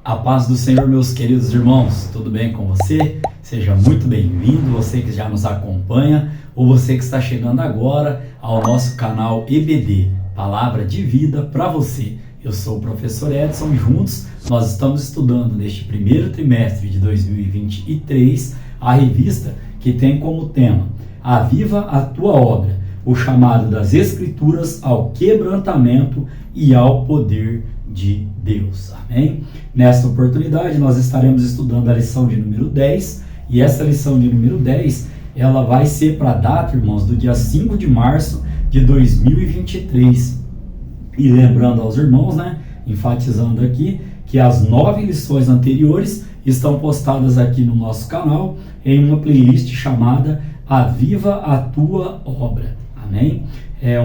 A paz do Senhor, meus queridos irmãos, tudo bem com você? Seja muito bem-vindo, você que já nos acompanha ou você que está chegando agora ao nosso canal EBD, Palavra de Vida para você. Eu sou o professor Edson e juntos nós estamos estudando neste primeiro trimestre de 2023 a revista que tem como tema Aviva a Tua Obra, o chamado das Escrituras ao quebrantamento e ao poder de Deus. Amém? Nesta oportunidade nós estaremos estudando a lição de número 10 e essa lição de número 10 ela vai ser para a data, irmãos, do dia 5 de março de 2023. E lembrando aos irmãos, enfatizando aqui, que as 9 lições anteriores estão postadas aqui no nosso canal em uma playlist chamada Aviva a Tua Obra. Amém?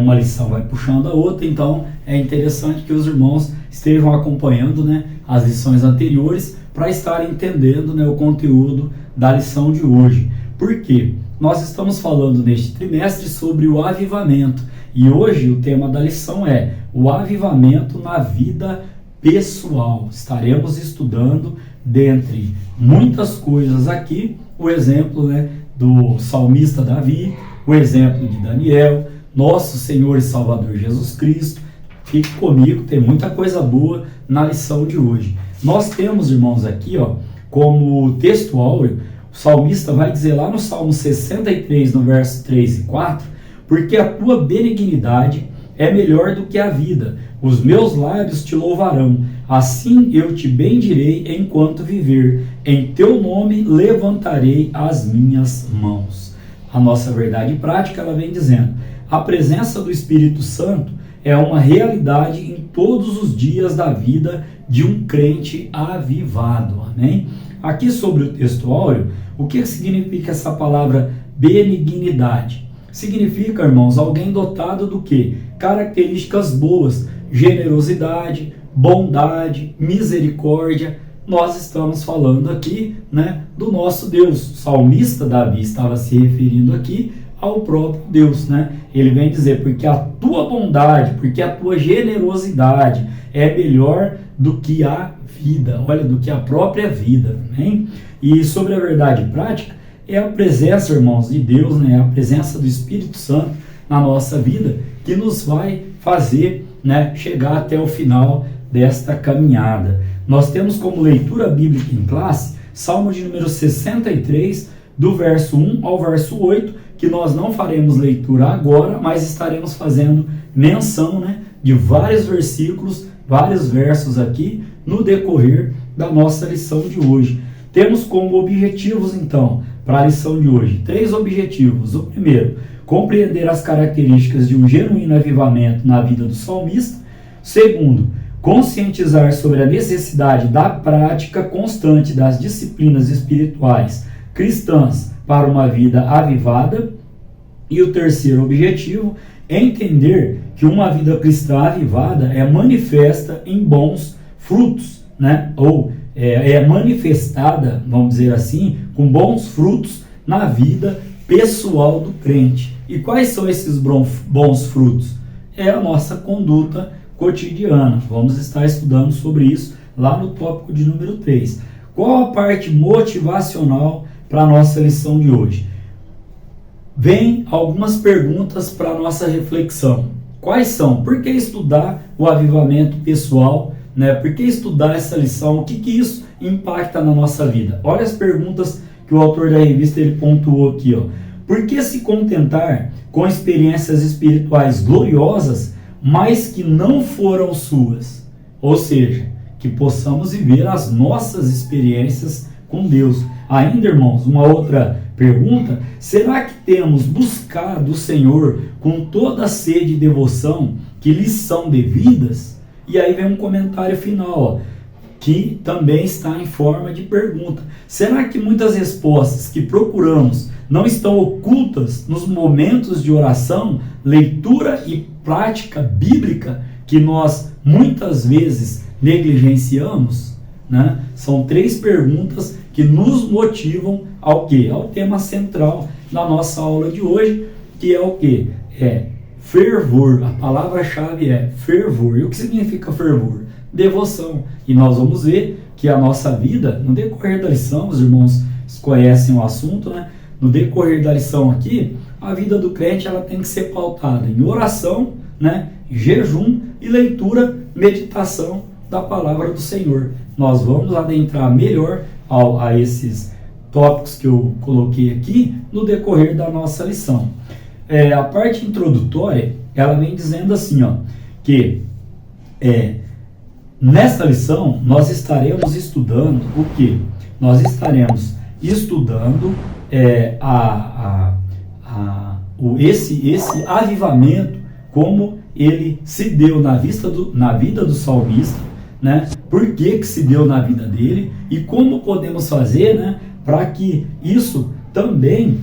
Uma lição vai puxando a outra, então é interessante que os irmãos estejam acompanhando as lições anteriores para estarem entendendo o conteúdo da lição de hoje. Por quê? Nós estamos falando neste trimestre sobre o avivamento e hoje o tema da lição é o avivamento na vida pessoal. Estaremos estudando, dentre muitas coisas aqui, o exemplo do salmista Davi, o exemplo de Daniel, nosso Senhor e Salvador Jesus Cristo. Fique comigo, tem muita coisa boa na lição de hoje. Nós temos, irmãos, aqui como texto áureo, o salmista vai dizer lá no Salmo 63, no verso 3 e 4, porque a tua benignidade é melhor do que a vida, os meus lábios te louvarão, assim eu te bendirei enquanto viver, em teu nome levantarei as minhas mãos. A nossa verdade prática, ela vem dizendo, a presença do Espírito Santo é uma realidade em todos os dias da vida de um crente avivado. Amém? Aqui sobre o texto áureo, o que significa essa palavra benignidade? Significa, irmãos, alguém dotado do quê? Características boas, generosidade, bondade, misericórdia. Nós estamos falando aqui do nosso Deus. O salmista Davi estava se referindo aqui ao próprio Deus. Ele vem dizer, porque a tua bondade, porque a tua generosidade é melhor do que a vida, olha, do que a própria vida. Amém? E sobre a verdade prática, é a presença, irmãos, de Deus, a presença do Espírito Santo na nossa vida, que nos vai fazer chegar até o final desta caminhada. Nós temos como leitura bíblica em classe, Salmo de número 63, do verso 1 ao verso 8, que nós não faremos leitura agora, mas estaremos fazendo menção de vários versículos, vários versos aqui, no decorrer da nossa lição de hoje. Temos como objetivos, então, para a lição de hoje, 3 objetivos. O primeiro, compreender as características de um genuíno avivamento na vida do salmista. Segundo, conscientizar sobre a necessidade da prática constante das disciplinas espirituais cristãs para uma vida avivada. E o terceiro objetivo é entender que uma vida cristã avivada é manifesta em bons frutos, ou é manifestada, vamos dizer assim, com bons frutos na vida pessoal do crente. E quais são esses bons frutos? É a nossa conduta cotidiana. Vamos estar estudando sobre isso lá no tópico de número 3. Qual a parte motivacional para a nossa lição de hoje? Vem algumas perguntas para a nossa reflexão. Quais são? Por que estudar o avivamento pessoal? Por que estudar essa lição? O que isso impacta na nossa vida? Olha as perguntas que o autor da revista ele pontuou aqui. Por que se contentar com experiências espirituais gloriosas, mas que não foram suas? Ou seja, que possamos viver as nossas experiências com Deus. Ainda, irmãos, uma outra pergunta, será que temos buscado o Senhor com toda a sede e devoção que lhes são devidas? E aí vem um comentário final, que também está em forma de pergunta. Será que muitas respostas que procuramos não estão ocultas nos momentos de oração, leitura e prática bíblica que nós muitas vezes negligenciamos? São 3 perguntas que nos motivam ao quê? Ao tema central da nossa aula de hoje, que é o quê? Fervor. A palavra-chave é fervor. E o que significa fervor? Devoção. E nós vamos ver que a nossa vida, no decorrer da lição, os irmãos conhecem o assunto, né? No decorrer da lição aqui, a vida do crente ela tem que ser pautada em oração, né? Jejum e leitura, meditação da palavra do Senhor. Nós vamos adentrar melhor a esses tópicos que eu coloquei aqui no decorrer da nossa lição. A parte introdutória, ela vem dizendo assim, ó, que nesta lição nós estaremos estudando o que? Nós estaremos estudando esse avivamento, como ele se deu na vida do salmista, né? Por que se deu na vida dele e como podemos fazer, né, para que isso também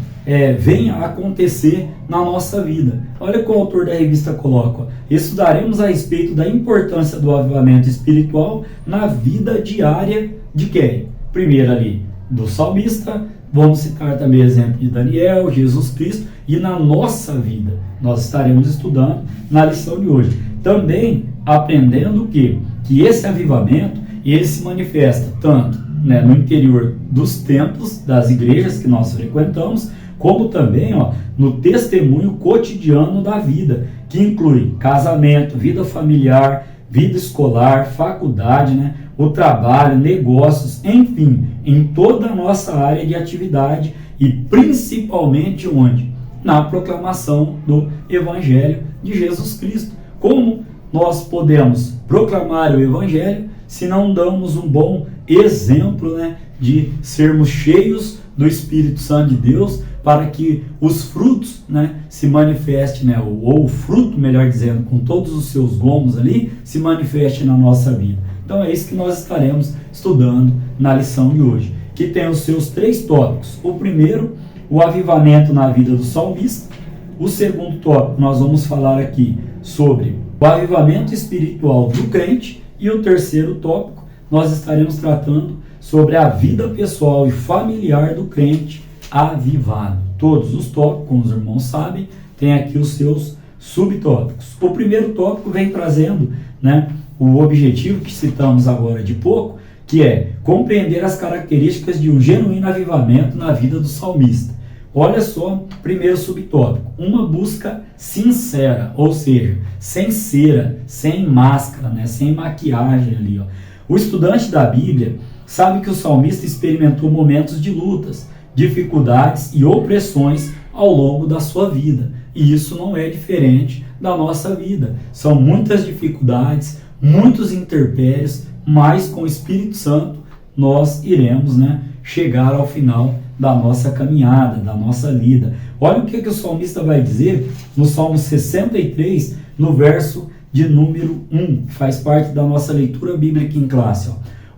venha a acontecer na nossa vida. Olha o que o autor da revista coloca: ó, estudaremos a respeito da importância do avivamento espiritual na vida diária de quem? Primeiro ali, do salmista, vamos citar também exemplo de Daniel, Jesus Cristo, e na nossa vida. Nós estaremos estudando na lição de hoje. Também aprendendo o quê? Que esse avivamento, ele se manifesta tanto, né, no interior dos templos, das igrejas que nós frequentamos, como também, ó, no testemunho cotidiano da vida, que inclui casamento, vida familiar, vida escolar, faculdade, né, o trabalho, negócios, enfim, em toda a nossa área de atividade e principalmente onde? Na proclamação do Evangelho de Jesus Cristo. Como nós podemos proclamar o Evangelho se não damos um bom exemplo, né, de sermos cheios do Espírito Santo de Deus, para que os frutos, né, se manifestem, né, ou o fruto, melhor dizendo, com todos os seus gomos ali, se manifeste na nossa vida. Então é isso que nós estaremos estudando na lição de hoje, que tem os seus 3 tópicos. O primeiro, o avivamento na vida do salmista. O segundo tópico, nós vamos falar aqui sobre o avivamento espiritual do crente. E o terceiro tópico, nós estaremos tratando sobre a vida pessoal e familiar do crente avivado. Todos os tópicos, como os irmãos sabem, tem aqui os seus subtópicos. O primeiro tópico vem trazendo, né, o objetivo que citamos agora de pouco, que é compreender as características de um genuíno avivamento na vida do salmista. Olha só, primeiro subtópico, uma busca sincera, ou seja, sem cera, sem máscara, né, sem maquiagem ali, ó. O estudante da Bíblia sabe que o salmista experimentou momentos de lutas, dificuldades e opressões ao longo da sua vida. E isso não é diferente da nossa vida. São muitas dificuldades, muitos intempéries, mas com o Espírito Santo nós iremos, né, chegar ao final da nossa caminhada, da nossa vida. Olha o que o salmista vai dizer no Salmo 63, no verso de número 1, que faz parte da nossa leitura bíblica aqui em classe.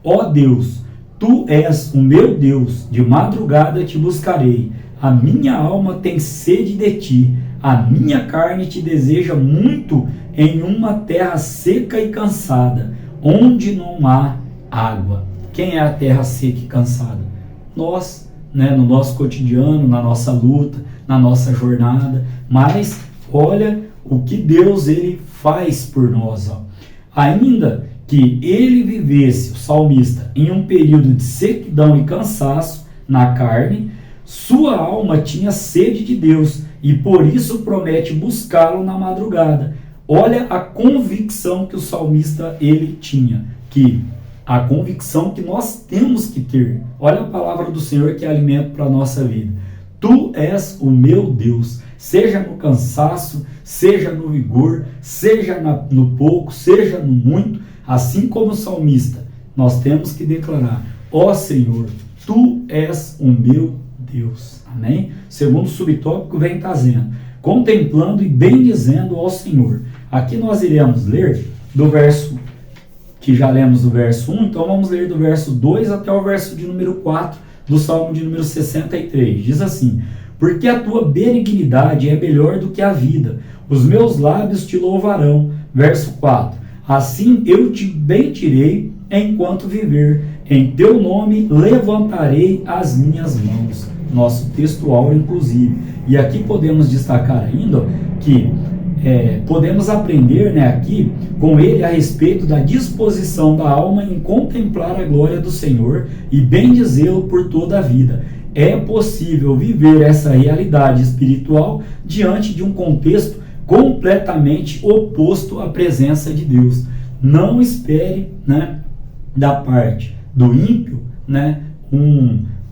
Ó Deus, Tu és o meu Deus, de madrugada te buscarei, a minha alma tem sede de Ti, a minha carne te deseja muito em uma terra seca e cansada, onde não há água. Quem é a terra seca e cansada? Nós, né, no nosso cotidiano, na nossa luta, na nossa jornada. Mas olha o que Deus ele faz por nós, ó. Ainda que ele vivesse, o salmista, em um período de sequidão e cansaço na carne, sua alma tinha sede de Deus e por isso promete buscá-lo na madrugada. Olha a convicção que o salmista ele tinha, que a convicção que nós temos que ter. Olha a palavra do Senhor que é alimento para a nossa vida. Tu és o meu Deus, seja no cansaço, seja no vigor, seja no pouco, seja no muito, assim como o salmista, nós temos que declarar: ó Senhor, Tu és o meu Deus. Amém? Segundo subtópico vem trazendo, contemplando e bendizendo ao Senhor. Aqui nós iremos ler do verso, que já lemos do verso 1, então vamos ler do verso 2 até o verso de número 4 do Salmo de número 63. Diz assim: porque a tua benignidade é melhor do que a vida, os meus lábios te louvarão. Verso 4: assim eu te bendirei enquanto viver, em teu nome levantarei as minhas mãos. Nosso texto áureo, inclusive. E aqui podemos destacar ainda que podemos aprender, né, aqui com ele a respeito da disposição da alma em contemplar a glória do Senhor e bendizê-lo por toda a vida. É possível viver essa realidade espiritual diante de um contexto completamente oposto à presença de Deus. Não espere, né, da parte do ímpio, né,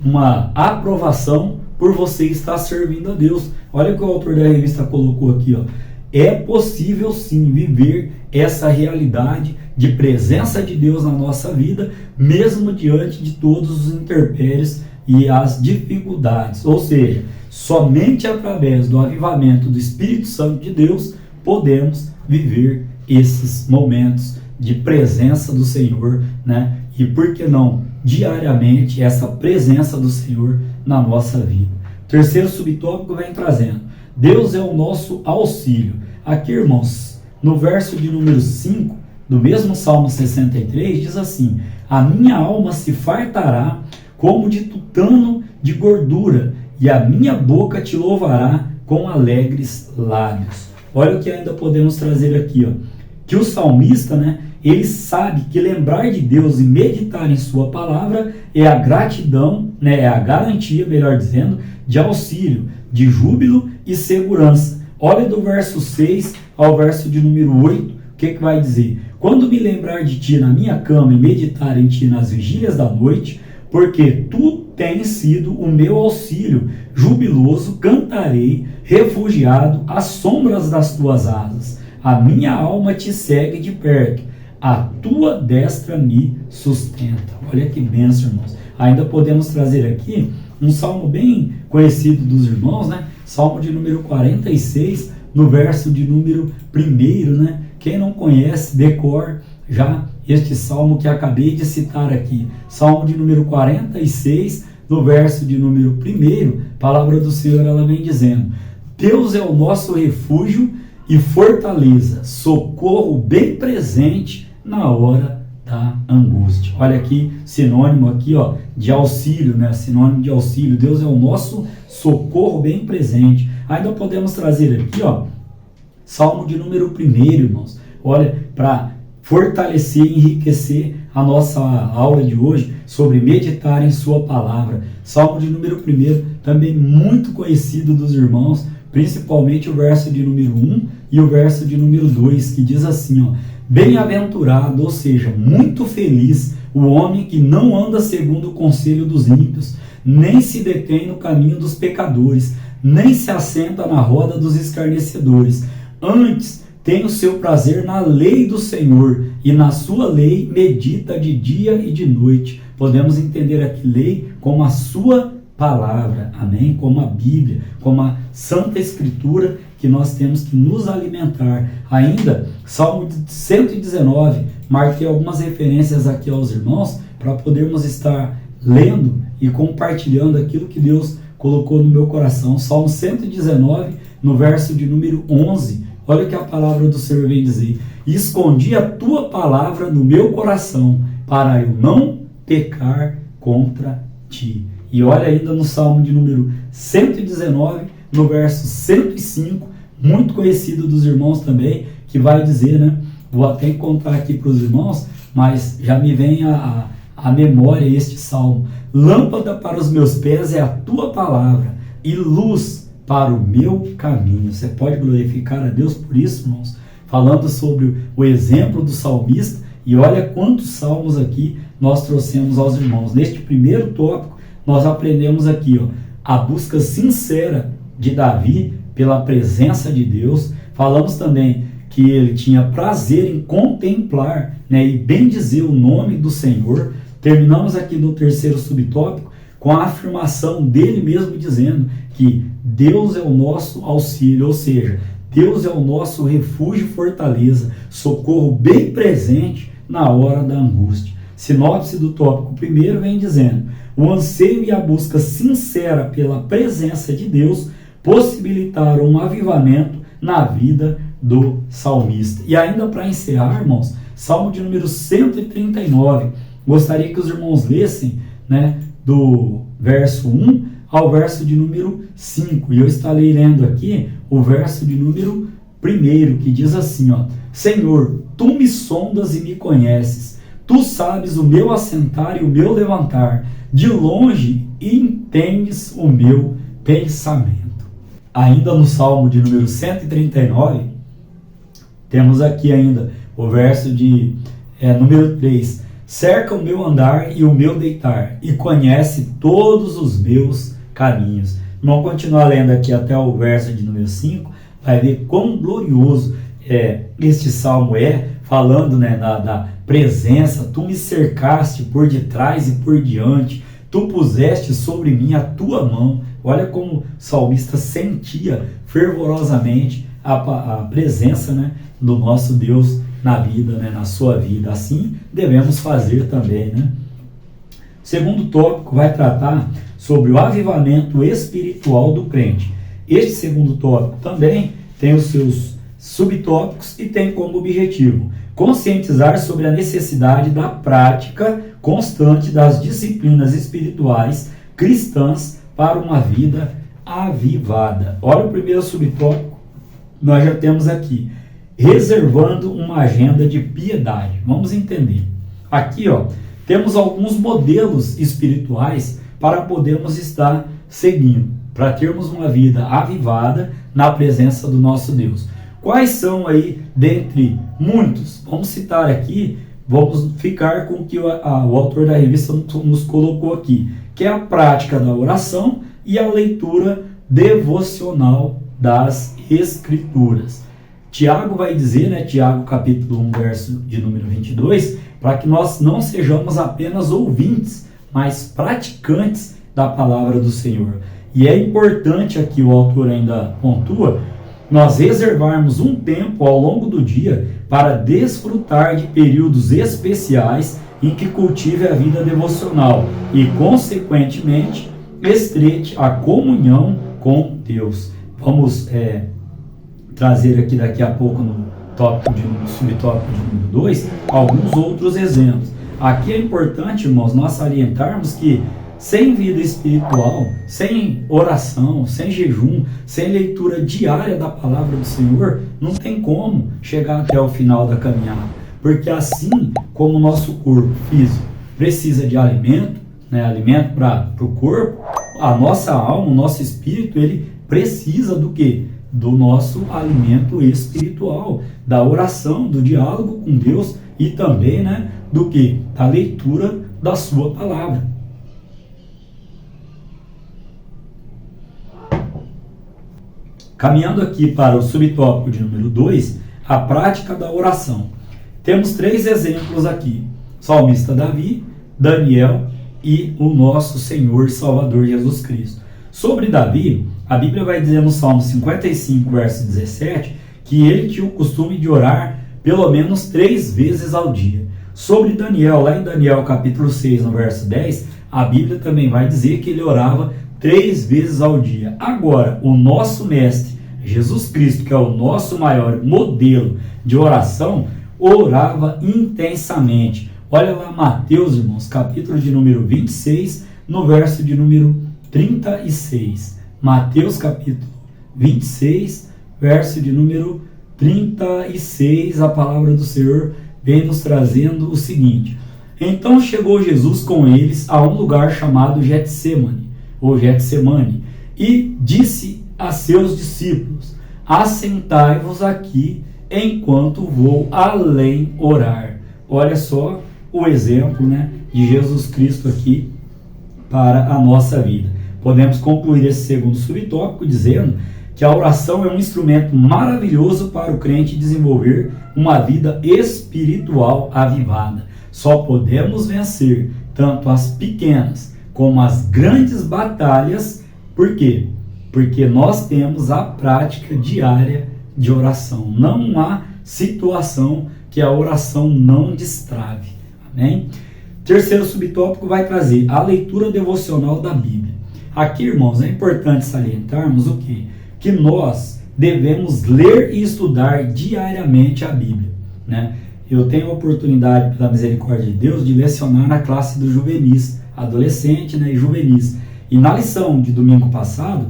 uma aprovação por você estar servindo a Deus. Olha o que o autor da revista colocou aqui, ó. É possível sim viver essa realidade de presença de Deus na nossa vida, mesmo diante de todos os intempéries e as dificuldades. Ou seja, somente através do avivamento do Espírito Santo de Deus podemos viver esses momentos de presença do Senhor, né? E por que não diariamente essa presença do Senhor na nossa vida. O terceiro subtópico vem trazendo: Deus é o nosso auxílio. Aqui, irmãos, no verso de número 5 do mesmo Salmo 63, diz assim: a minha alma se fartará como de tutano de gordura, e a minha boca te louvará com alegres lábios. Olha o que ainda podemos trazer aqui, ó. Que o salmista, né, ele sabe que lembrar de Deus e meditar em sua palavra é a gratidão, né, é a garantia, melhor dizendo, de auxílio, de júbilo e segurança. Olha do verso 6 ao verso de número 8, o que vai dizer? Quando me lembrar de ti na minha cama e meditar em ti nas vigílias da noite, porque tu tens sido o meu auxílio, jubiloso cantarei, refugiado às sombras das tuas asas. A minha alma te segue de perto, a tua destra me sustenta. Olha que bênção, irmãos. Ainda podemos trazer aqui um salmo bem conhecido dos irmãos, né? Salmo de número 46, no verso de número 1, né? Quem não conhece, decor já este salmo que acabei de citar aqui. Salmo de número 46, no verso de número 1, a palavra do Senhor, ela vem dizendo: Deus é o nosso refúgio e fortaleza, socorro bem presente na hora da angústia. Olha aqui, sinônimo aqui, ó, de auxílio, né? Sinônimo de auxílio. Deus é o nosso socorro bem presente. Ainda podemos trazer aqui, ó, Salmo de número 1, irmãos. Olha, para fortalecer e enriquecer a nossa aula de hoje sobre meditar em sua palavra. Salmo de número 1, também muito conhecido dos irmãos, principalmente o verso de número 1 e o verso de número 2, que diz assim, ó: bem-aventurado, ou seja, muito feliz, o homem que não anda segundo o conselho dos ímpios, nem se detém no caminho dos pecadores, nem se assenta na roda dos escarnecedores. Antes, tem o seu prazer na lei do Senhor, e na sua lei medita de dia e de noite. Podemos entender aqui lei como a sua palavra, amém? Como a Bíblia, como a Santa Escritura, que nós temos que nos alimentar. Ainda, Salmo 119, marquei algumas referências aqui aos irmãos, para podermos estar lendo e compartilhando aquilo que Deus colocou no meu coração. Salmo 119, no verso de número 11, olha o que a palavra do Senhor vem dizer: escondi a tua palavra no meu coração, para eu não pecar contra ti. E olha ainda no Salmo de número 119, no verso 105, muito conhecido dos irmãos também, que vai dizer, né? Vou até contar aqui para os irmãos, mas já me vem a memória este salmo: lâmpada para os meus pés é a tua palavra, e luz para o meu caminho. Você pode glorificar a Deus por isso, irmãos? Falando sobre o exemplo do salmista, e olha quantos salmos aqui nós trouxemos aos irmãos. Neste primeiro tópico, nós aprendemos aqui, ó, a busca sincera de Davi pela presença de Deus. Falamos também que ele tinha prazer em contemplar, né, e bendizer o nome do Senhor. Terminamos aqui no terceiro subtópico com a afirmação dele mesmo, dizendo que Deus é o nosso auxílio, ou seja, Deus é o nosso refúgio e fortaleza, socorro bem presente na hora da angústia. Sinopse do tópico primeiro vem dizendo: o anseio e a busca sincera pela presença de Deus possibilitaram um avivamento na vida do salmista. E ainda para encerrar, irmãos, Salmo de número 139, gostaria que os irmãos lessem, né, do verso 1 ao verso de número 5, e eu estarei lendo aqui o verso de número primeiro, que diz assim, ó: Senhor, tu me sondas e me conheces, tu sabes o meu assentar e o meu levantar, de longe entendes o meu pensamento. Ainda no Salmo de número 139, temos aqui ainda o verso de número 3. Cerca o meu andar e o meu deitar, e conhece todos os meus caminhos. Vamos continuar lendo aqui até o verso de número 5, vai ver quão glorioso este salmo falando, né, da presença. Tu me cercaste por detrás e por diante, tu puseste sobre mim a tua mão. Olha como o salmista sentia fervorosamente a presença, né, do nosso Deus na vida, né, na sua vida. Assim devemos fazer também, né? O segundo tópico vai tratar sobre o avivamento espiritual do crente. Este segundo tópico também tem os seus subtópicos e tem como objetivo conscientizar sobre a necessidade da prática constante das disciplinas espirituais cristãs para uma vida avivada. Olha o primeiro subtópico, nós já temos aqui: reservando uma agenda de piedade. Vamos entender. Aqui, ó, temos alguns modelos espirituais para podermos estar seguindo, para termos uma vida avivada na presença do nosso Deus. Quais são aí, dentre muitos? Vamos citar aqui, vamos ficar com o que o autor da revista nos colocou aqui, que é a prática da oração e a leitura devocional das Escrituras. Tiago vai dizer, né, Tiago capítulo 1, verso de número 22, para que nós não sejamos apenas ouvintes, mas praticantes da palavra do Senhor. E é importante aqui, o autor ainda pontua, nós reservarmos um tempo ao longo do dia para desfrutar de períodos especiais em que cultive a vida devocional e, consequentemente, estreite a comunhão com Deus. Vamos trazer aqui daqui a pouco no subtópico de número 2 alguns outros exemplos. Aqui é importante, irmãos, nós salientarmos que sem vida espiritual, sem oração, sem jejum, sem leitura diária da palavra do Senhor, não tem como chegar até o final da caminhada. Porque assim como o nosso corpo físico precisa de alimento, né, alimento para o corpo, a nossa alma, o nosso espírito, ele precisa do quê? Do nosso alimento espiritual, da oração, do diálogo com Deus e também, né, do quê? Da leitura da sua palavra. Caminhando aqui para o subtópico de número 2, a prática da oração. Temos 3 exemplos aqui: salmista Davi, Daniel e o nosso Senhor e Salvador Jesus Cristo. Sobre Davi, a Bíblia vai dizer no Salmo 55, verso 17, que ele tinha o costume de orar pelo menos 3 vezes ao dia. Sobre Daniel, lá em Daniel capítulo 6, no verso 10, a Bíblia também vai dizer que ele orava 3 vezes ao dia. Agora, o nosso mestre, Jesus Cristo, que é o nosso maior modelo de oração, orava intensamente. Olha lá Mateus, irmãos, capítulo de número 26, no verso de número 36. Mateus capítulo 26, verso de número 36, a palavra do Senhor vem nos trazendo o seguinte: então chegou Jesus com eles a um lugar chamado Getsemane, e disse a seus discípulos: assentai-vos aqui enquanto vou além orar. Olha só o exemplo, né, de Jesus Cristo aqui para a nossa vida. Podemos concluir esse segundo subtópico dizendo que a oração é um instrumento maravilhoso para o crente desenvolver uma vida espiritual avivada. Só podemos vencer tanto as pequenas como as grandes batalhas. Por quê? Porque nós temos a prática diária de oração. Não há situação que a oração não destrave. Amém? Terceiro subtópico vai trazer a leitura devocional da Bíblia. Aqui, irmãos, é importante salientarmos o quê? Que nós devemos ler e estudar diariamente a Bíblia, né? Eu tenho a oportunidade, pela misericórdia de Deus, de lecionar na classe dos juvenis, adolescente, né, e juvenis. E na lição de domingo passado,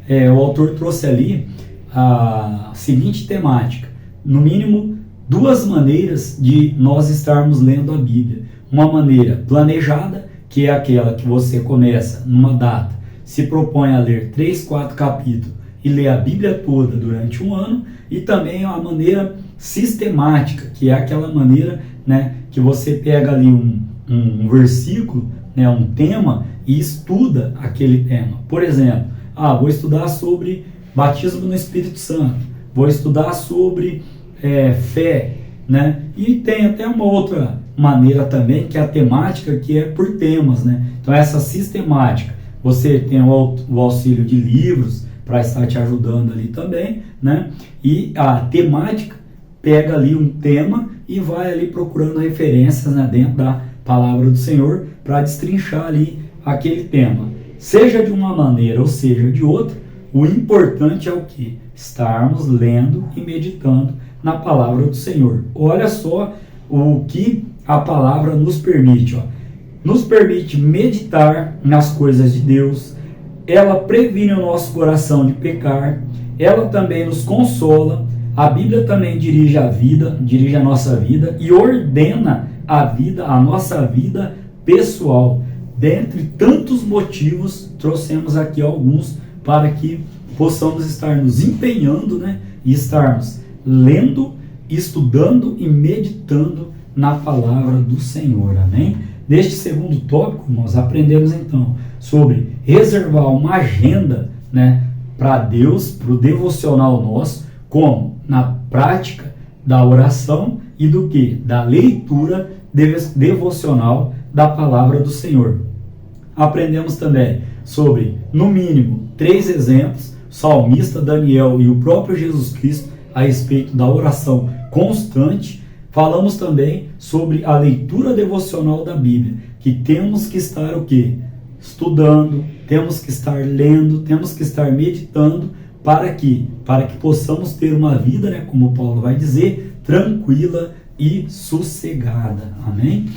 o autor trouxe ali a seguinte temática: no mínimo 2 maneiras de nós estarmos lendo a Bíblia. Uma maneira planejada, que é aquela que você começa numa data, se propõe a ler 3, 4 capítulos e ler a Bíblia toda durante um ano, e também a maneira sistemática, que é aquela maneira, né, que você pega ali um versículo, né, um tema, e estuda aquele tema. Por exemplo, vou estudar sobre batismo no Espírito Santo, vou estudar sobre fé, né? E tem até uma outra maneira também, que é a temática, que é por temas, né? Então essa sistemática, você tem o auxílio de livros para estar te ajudando ali também, né? E a temática pega ali um tema e vai ali procurando referências, né, dentro da palavra do Senhor para destrinchar ali aquele tema. Seja de uma maneira ou seja de outra, o importante é o que? Estarmos lendo e meditando na palavra do Senhor. Olha só o que a palavra nos permite. Nos permite meditar nas coisas de Deus, ela previne o nosso coração de pecar, ela também nos consola, a Bíblia também dirige a nossa vida e ordena a nossa vida pessoal. Dentre tantos motivos, trouxemos aqui alguns para que possamos estar nos empenhando, né, e estarmos lendo, estudando e meditando na palavra do Senhor. Amém? Neste segundo tópico, nós aprendemos então sobre reservar uma agenda, né, para Deus, para o devocional nosso, como na prática da oração e do que? Da leitura devocional da palavra do Senhor. Aprendemos também sobre, no mínimo, 3 exemplos, o salmista Daniel e o próprio Jesus Cristo, a respeito da oração constante. Falamos também sobre a leitura devocional da Bíblia, que temos que estar o quê? Estudando, temos que estar lendo, temos que estar meditando, para que possamos ter uma vida, né, como Paulo vai dizer, tranquila e sossegada. Amém?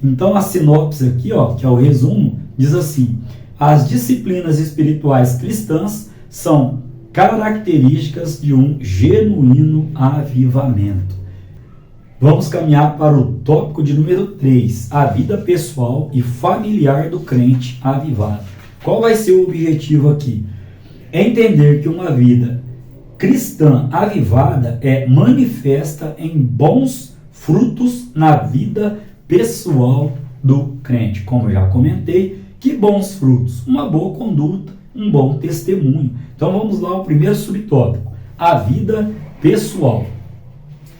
Então a sinopse aqui, que é o resumo, diz assim: as disciplinas espirituais cristãs são características de um genuíno avivamento. Vamos caminhar para o tópico de número 3, a vida pessoal e familiar do crente avivado. Qual vai ser o objetivo aqui? É entender que uma vida cristã avivada é manifesta em bons frutos na vida pessoal do crente. Como eu já comentei, que bons frutos? Uma boa conduta, um bom testemunho. Então vamos lá ao primeiro subtópico, a vida pessoal.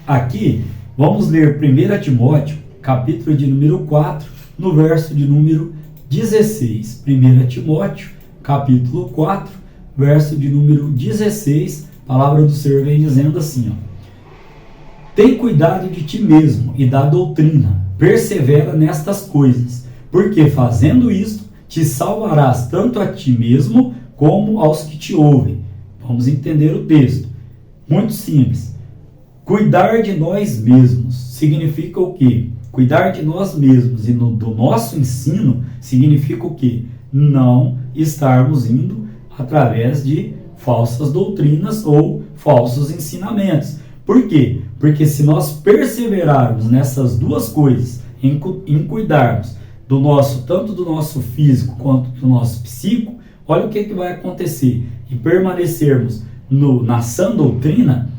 Aqui vamos ler 1 Timóteo, capítulo de número 4, no verso de número 16. 1 Timóteo, capítulo 4, verso de número 16, a palavra do Senhor vem dizendo assim: tem cuidado de ti mesmo e da doutrina, persevera nestas coisas, porque fazendo isto te salvarás tanto a ti mesmo como aos que te ouvem. Vamos entender o texto. Muito simples. Cuidar de nós mesmos significa o quê? Cuidar de nós mesmos e do nosso ensino significa o quê? Não estarmos indo através de falsas doutrinas ou falsos ensinamentos. Por quê? Porque se nós perseverarmos nessas duas coisas, em cuidarmos tanto do nosso físico quanto do nosso psíquico, olha o que vai acontecer. E permanecermos na sã doutrina,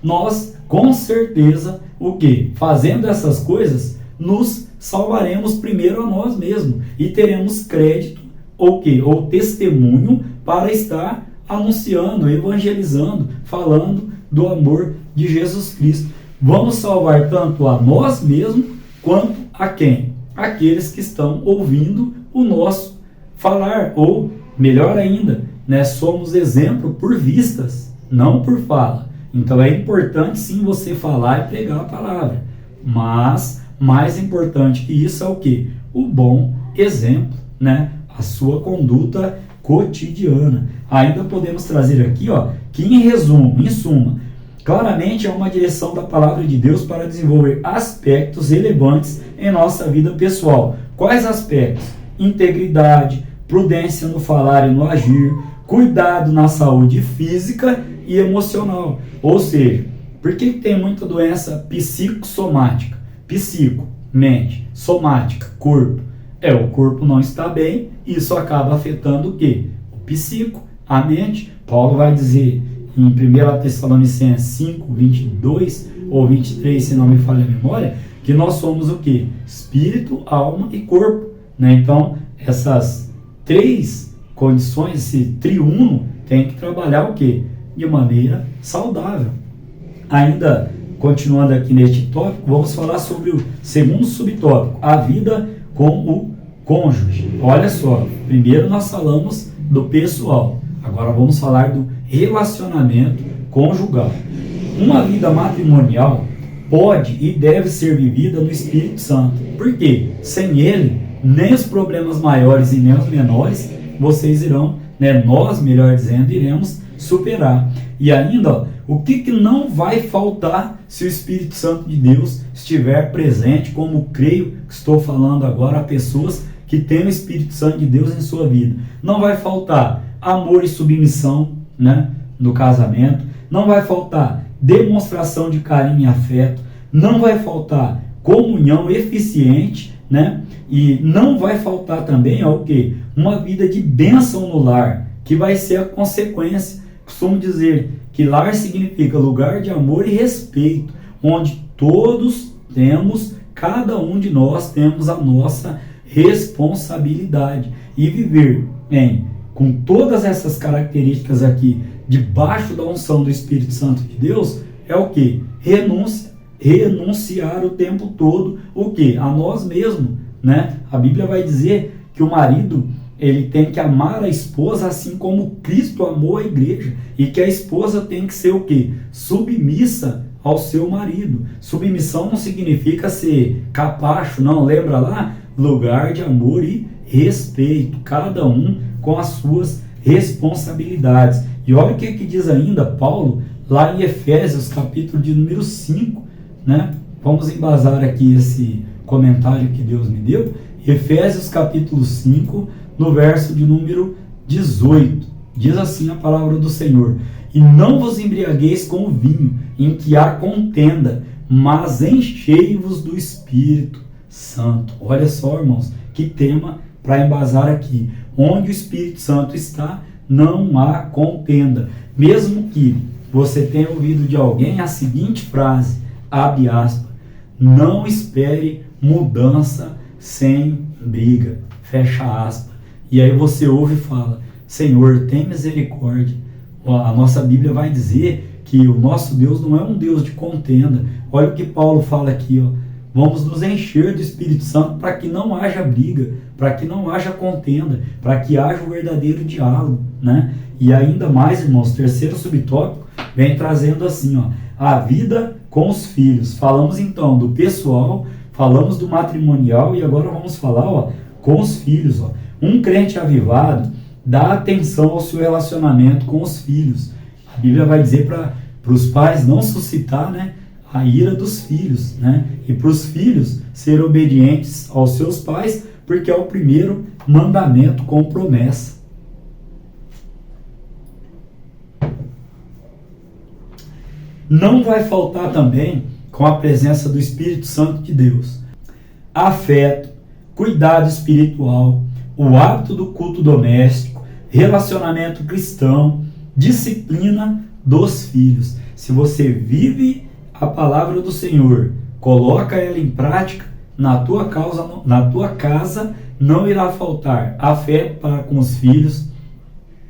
nós, com certeza, o quê? Fazendo essas coisas, nos salvaremos primeiro a nós mesmos e teremos crédito ou testemunho para estar anunciando, evangelizando, falando do amor de Jesus Cristo. Vamos salvar tanto a nós mesmos quanto a quem? Aqueles que estão ouvindo o nosso falar, ou melhor ainda, né, somos exemplo por vistas, não por fala. Então é importante sim você falar e pregar a palavra, mas mais importante que isso é o quê? O bom exemplo, né? A sua conduta cotidiana. Ainda podemos trazer aqui, que em suma, claramente é uma direção da palavra de Deus para desenvolver aspectos relevantes em nossa vida pessoal. Quais aspectos? Integridade, prudência no falar e no agir, cuidado na saúde física e emocional. Ou seja, por que tem muita doença psicossomática? Psico, mente, somática, corpo. O corpo não está bem, isso acaba afetando o quê? O psico, a mente. Paulo vai dizer em 1 Tessalonicenses 5, 22 ou 23, se não me falha a memória, que nós somos o quê? Espírito, alma e corpo, né? Então, essas três condições, esse triuno, tem que trabalhar o quê? De maneira saudável. Ainda continuando aqui neste tópico, vamos falar sobre o segundo subtópico, a vida com o cônjuge. Olha só, primeiro nós falamos do pessoal, agora vamos falar do relacionamento conjugal. Uma vida matrimonial pode e deve ser vivida no Espírito Santo. Por quê? Sem ele, nem os problemas maiores e nem os menores vocês irão, nós, melhor dizendo, iremos superar. E ainda, o que não vai faltar se o Espírito Santo de Deus estiver presente, como creio que estou falando agora a pessoas que têm o Espírito Santo de Deus em sua vida? Não vai faltar amor e submissão, no casamento, não vai faltar demonstração de carinho e afeto, não vai faltar comunhão eficiente, e não vai faltar também o quê? Uma vida de bênção no lar, que vai ser a consequência. Costumo dizer que lar significa lugar de amor e respeito, onde todos temos, cada um de nós temos a nossa responsabilidade, e viver com todas essas características aqui, debaixo da unção do Espírito Santo de Deus, é o que? Renunciar o tempo todo, o que? A nós mesmos, A Bíblia vai dizer que o marido, ele tem que amar a esposa assim como Cristo amou a igreja, e que a esposa tem que ser o que? Submissa ao seu marido. Submissão não significa ser capacho, não. Lembra lá? Lugar de amor e respeito, cada um com as suas responsabilidades. E olha o que diz ainda Paulo, lá em Efésios, capítulo de número 5, Vamos embasar aqui esse comentário que Deus me deu. Efésios, capítulo 5, no verso de número 18. Diz assim a palavra do Senhor: e não vos embriagueis com o vinho, em que há contenda, mas enchei-vos do Espírito Santo. Olha só, irmãos, que tema para embasar aqui. Onde o Espírito Santo está, não há contenda. Mesmo que você tenha ouvido de alguém a seguinte frase, abre aspas, não espere mudança sem briga, fecha aspas. E aí você ouve e fala, Senhor, tem misericórdia. A nossa Bíblia vai dizer que o nosso Deus não é um Deus de contenda. Olha o que Paulo fala aqui, vamos nos encher do Espírito Santo para que não haja briga, para que não haja contenda, para que haja o verdadeiro diálogo, E ainda mais, irmãos, terceiro subtópico vem trazendo assim, a vida com os filhos. Falamos então do pessoal, falamos do matrimonial e agora vamos falar, com os filhos, Um crente avivado dá atenção ao seu relacionamento com os filhos. A Bíblia vai dizer para os pais não suscitar, a ira dos filhos, E para os filhos ser obedientes aos seus pais, porque é o primeiro mandamento com promessa. Não vai faltar também, com a presença do Espírito Santo de Deus, afeto, cuidado espiritual, o hábito do culto doméstico, relacionamento cristão, disciplina dos filhos. Se você vive a palavra do Senhor, coloca ela em prática, na tua casa não irá faltar afeto para com os filhos,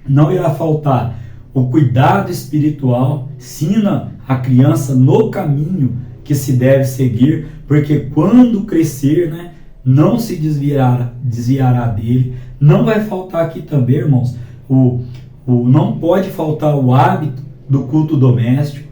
não irá faltar o cuidado espiritual. Ensina a criança no caminho que se deve seguir, porque quando crescer, não se desviará dele. Não vai faltar aqui também, irmãos, não pode faltar o hábito do culto doméstico,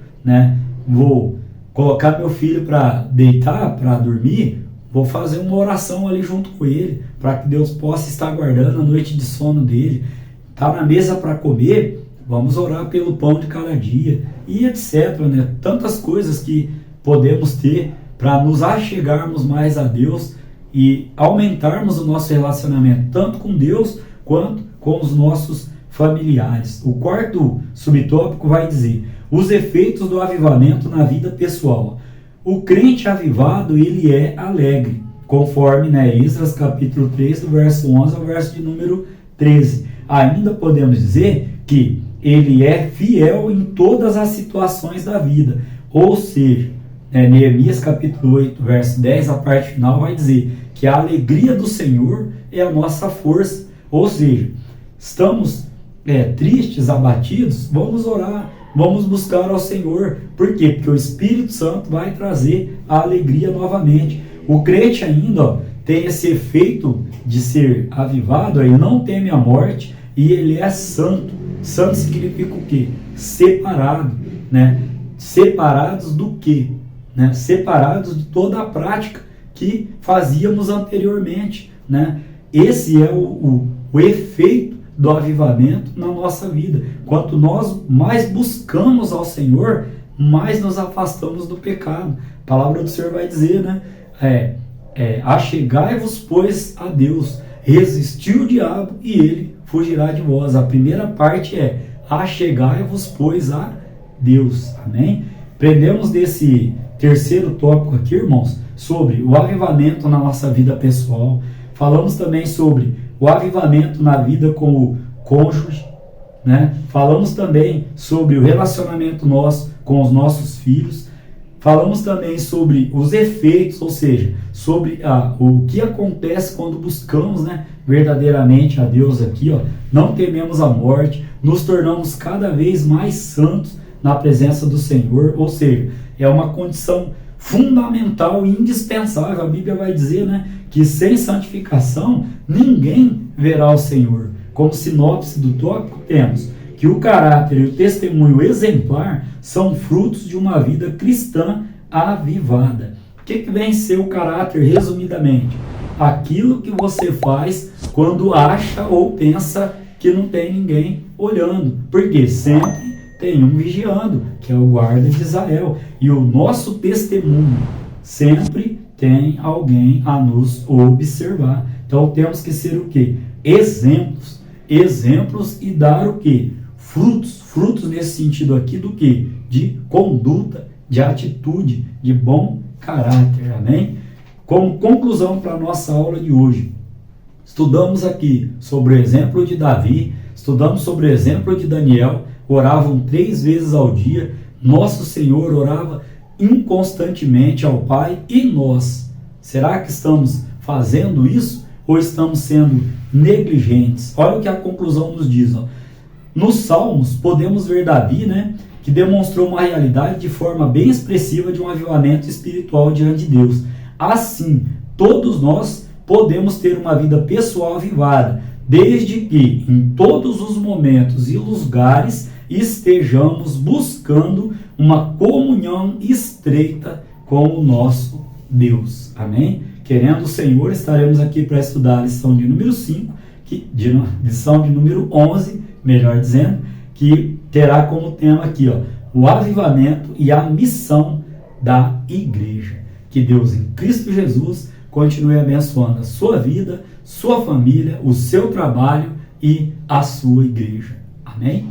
Vou colocar meu filho para deitar, para dormir, vou fazer uma oração ali junto com ele, para que Deus possa estar guardando a noite de sono dele. Está na mesa para comer, vamos orar pelo pão de cada dia, e etc. Tantas coisas que podemos ter para nos achegarmos mais a Deus e aumentarmos o nosso relacionamento, tanto com Deus quanto com os nossos familiares. O quarto subtópico vai dizer os efeitos do avivamento na vida pessoal. O crente avivado, ele é alegre, conforme Esdras capítulo 3, do verso 11 ao verso de número 13. Ainda podemos dizer que ele é fiel em todas as situações da vida. Ou seja, Neemias capítulo 8, verso 10, a parte final vai dizer que a alegria do Senhor é a nossa força. Ou seja, estamos tristes, abatidos, vamos orar, vamos buscar ao Senhor. Por quê? Porque o Espírito Santo vai trazer a alegria novamente. O crente ainda tem esse efeito de ser avivado, ele não teme a morte e ele é santo. Santo significa o quê? Separado, Separados do quê? Separados de toda a prática que fazíamos anteriormente, Esse é o efeito do avivamento na nossa vida. Quanto nós mais buscamos ao Senhor, mais nos afastamos do pecado. A palavra do Senhor vai dizer, achegai-vos, pois, a Deus, resistiu o diabo e ele fugirá de vós. A primeira parte é achegai-vos, pois, a Deus. Amém? Aprendemos desse terceiro tópico aqui, irmãos, sobre o avivamento na nossa vida pessoal. Falamos também sobre o avivamento na vida com o cônjuge, Falamos também sobre o relacionamento nosso com os nossos filhos. Falamos também sobre os efeitos, ou seja, sobre o que acontece quando buscamos verdadeiramente a Deus aqui, não tememos a morte, nos tornamos cada vez mais santos na presença do Senhor, ou seja, é uma condição fundamental e indispensável. A Bíblia vai dizer que sem santificação ninguém verá o Senhor. Como sinopse do tópico, temos que o caráter e o testemunho exemplar são frutos de uma vida cristã avivada. O que vem ser o caráter, resumidamente? Aquilo que você faz quando acha ou pensa que não tem ninguém olhando. Porque sempre tem um vigiando, que é o guarda de Israel. E o nosso testemunho sempre tem alguém a nos observar. Então temos que ser o quê? Exemplos. Exemplos e dar o quê? Frutos. Frutos nesse sentido aqui do quê? De conduta, de atitude, de bom caráter. Amém? Como conclusão para a nossa aula de hoje, estudamos aqui sobre o exemplo de Davi, estudamos sobre o exemplo de Daniel, oravam 3 vezes ao dia, nosso Senhor orava inconstantemente ao Pai, e nós, será que estamos fazendo isso ou estamos sendo negligentes? Olha o que a conclusão nos diz. Nos Salmos podemos ver Davi, que demonstrou uma realidade de forma bem expressiva de um avivamento espiritual diante de Deus. Assim, todos nós podemos ter uma vida pessoal avivada, desde que em todos os momentos e lugares estejamos buscando uma comunhão estreita com o nosso Deus. Amém? Querendo o Senhor, estaremos aqui para estudar a lição de número 5, lição de número 11, melhor dizendo, que terá como tema aqui, o avivamento e a missão da igreja. Que Deus em Cristo Jesus continue abençoando a sua vida, sua família, o seu trabalho e a sua igreja. Amém?